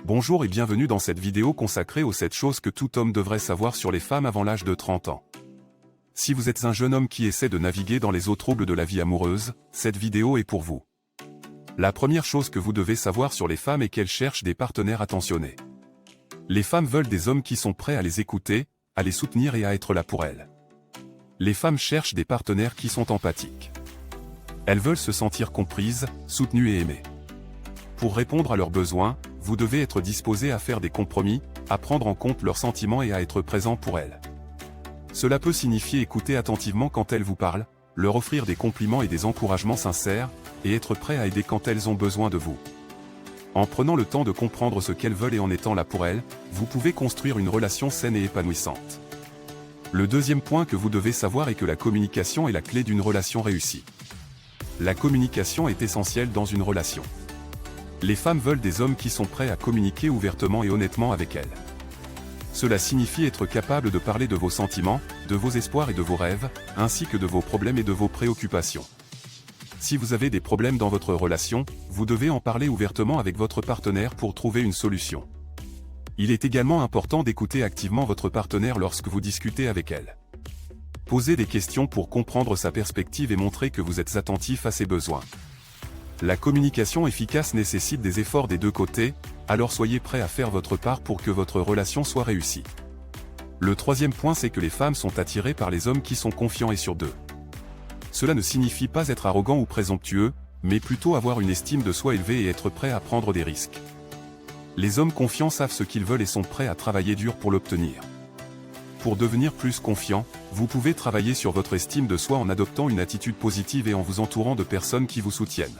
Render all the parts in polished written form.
Bonjour et bienvenue dans cette vidéo consacrée aux 7 choses que tout homme devrait savoir sur les femmes avant l'âge de 30 ans. Si vous êtes un jeune homme qui essaie de naviguer dans les eaux troubles de la vie amoureuse, cette vidéo est pour vous. La première chose que vous devez savoir sur les femmes est qu'elles cherchent des partenaires attentionnés. Les femmes veulent des hommes qui sont prêts à les écouter, à les soutenir et à être là pour elles. Les femmes cherchent des partenaires qui sont empathiques. Elles veulent se sentir comprises, soutenues et aimées. Pour répondre à leurs besoins, vous devez être disposé à faire des compromis, à prendre en compte leurs sentiments et à être présent pour elles. Cela peut signifier écouter attentivement quand elles vous parlent, leur offrir des compliments et des encouragements sincères, et être prêt à aider quand elles ont besoin de vous. En prenant le temps de comprendre ce qu'elles veulent et en étant là pour elles, vous pouvez construire une relation saine et épanouissante. Le deuxième point que vous devez savoir est que la communication est la clé d'une relation réussie. La communication est essentielle dans une relation. Les femmes veulent des hommes qui sont prêts à communiquer ouvertement et honnêtement avec elles. Cela signifie être capable de parler de vos sentiments, de vos espoirs et de vos rêves, ainsi que de vos problèmes et de vos préoccupations. Si vous avez des problèmes dans votre relation, vous devez en parler ouvertement avec votre partenaire pour trouver une solution. Il est également important d'écouter activement votre partenaire lorsque vous discutez avec elle. Posez des questions pour comprendre sa perspective et montrer que vous êtes attentif à ses besoins. La communication efficace nécessite des efforts des deux côtés, alors soyez prêt à faire votre part pour que votre relation soit réussie. Le troisième point, c'est que les femmes sont attirées par les hommes qui sont confiants et sûrs d'eux. Cela ne signifie pas être arrogant ou présomptueux, mais plutôt avoir une estime de soi élevée et être prêt à prendre des risques. Les hommes confiants savent ce qu'ils veulent et sont prêts à travailler dur pour l'obtenir. Pour devenir plus confiant, vous pouvez travailler sur votre estime de soi en adoptant une attitude positive et en vous entourant de personnes qui vous soutiennent.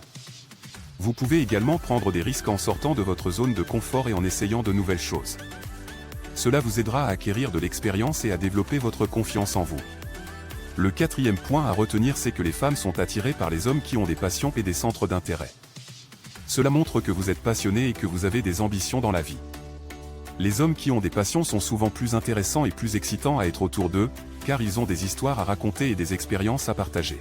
Vous pouvez également prendre des risques en sortant de votre zone de confort et en essayant de nouvelles choses. Cela vous aidera à acquérir de l'expérience et à développer votre confiance en vous. Le quatrième point à retenir, c'est que les femmes sont attirées par les hommes qui ont des passions et des centres d'intérêt. Cela montre que vous êtes passionné et que vous avez des ambitions dans la vie. Les hommes qui ont des passions sont souvent plus intéressants et plus excitants à être autour d'eux, car ils ont des histoires à raconter et des expériences à partager.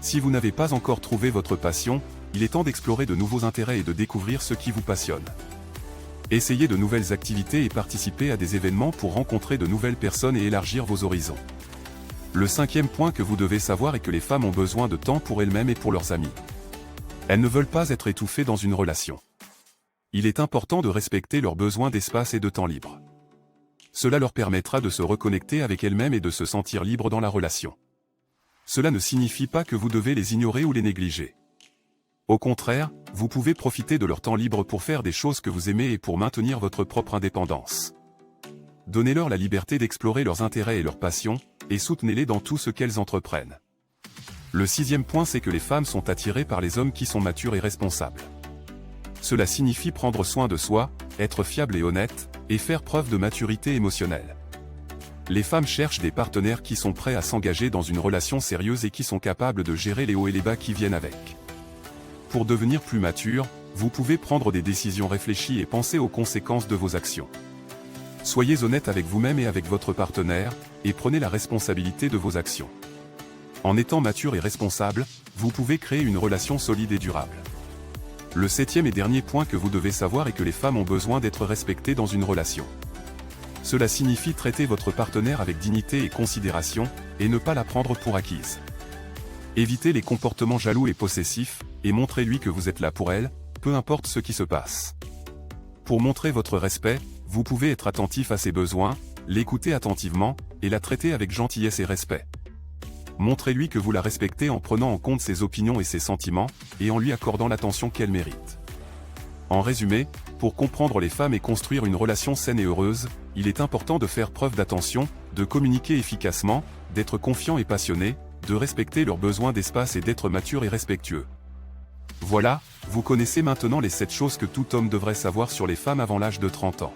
Si vous n'avez pas encore trouvé votre passion, il est temps d'explorer de nouveaux intérêts et de découvrir ce qui vous passionne. Essayez de nouvelles activités et participez à des événements pour rencontrer de nouvelles personnes et élargir vos horizons. Le cinquième point que vous devez savoir est que les femmes ont besoin de temps pour elles-mêmes et pour leurs amis. Elles ne veulent pas être étouffées dans une relation. Il est important de respecter leurs besoins d'espace et de temps libre. Cela leur permettra de se reconnecter avec elles-mêmes et de se sentir libres dans la relation. Cela ne signifie pas que vous devez les ignorer ou les négliger. Au contraire, vous pouvez profiter de leur temps libre pour faire des choses que vous aimez et pour maintenir votre propre indépendance. Donnez-leur la liberté d'explorer leurs intérêts et leurs passions, et soutenez-les dans tout ce qu'elles entreprennent. Le sixième point, c'est que les femmes sont attirées par les hommes qui sont matures et responsables. Cela signifie prendre soin de soi, être fiable et honnête, et faire preuve de maturité émotionnelle. Les femmes cherchent des partenaires qui sont prêts à s'engager dans une relation sérieuse et qui sont capables de gérer les hauts et les bas qui viennent avec. Pour devenir plus mature, vous pouvez prendre des décisions réfléchies et penser aux conséquences de vos actions. Soyez honnête avec vous-même et avec votre partenaire, et prenez la responsabilité de vos actions. En étant mature et responsable, vous pouvez créer une relation solide et durable. Le septième et dernier point que vous devez savoir est que les femmes ont besoin d'être respectées dans une relation. Cela signifie traiter votre partenaire avec dignité et considération, et ne pas la prendre pour acquise. Évitez les comportements jaloux et possessifs, et montrez-lui que vous êtes là pour elle, peu importe ce qui se passe. Pour montrer votre respect, vous pouvez être attentif à ses besoins, l'écouter attentivement, et la traiter avec gentillesse et respect. Montrez-lui que vous la respectez en prenant en compte ses opinions et ses sentiments, et en lui accordant l'attention qu'elle mérite. En résumé, pour comprendre les femmes et construire une relation saine et heureuse, il est important de faire preuve d'attention, de communiquer efficacement, d'être confiant et passionné, de respecter leurs besoins d'espace et d'être mature et respectueux. Voilà, vous connaissez maintenant les 7 choses que tout homme devrait savoir sur les femmes avant l'âge de 30 ans.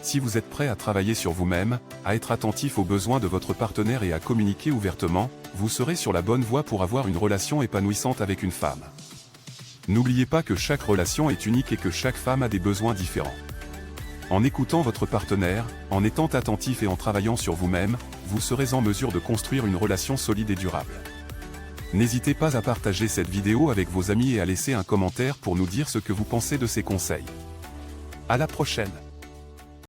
Si vous êtes prêt à travailler sur vous-même, à être attentif aux besoins de votre partenaire et à communiquer ouvertement, vous serez sur la bonne voie pour avoir une relation épanouissante avec une femme. N'oubliez pas que chaque relation est unique et que chaque femme a des besoins différents. En écoutant votre partenaire, en étant attentif et en travaillant sur vous-même, vous serez en mesure de construire une relation solide et durable. N'hésitez pas à partager cette vidéo avec vos amis et à laisser un commentaire pour nous dire ce que vous pensez de ces conseils. À la prochaine.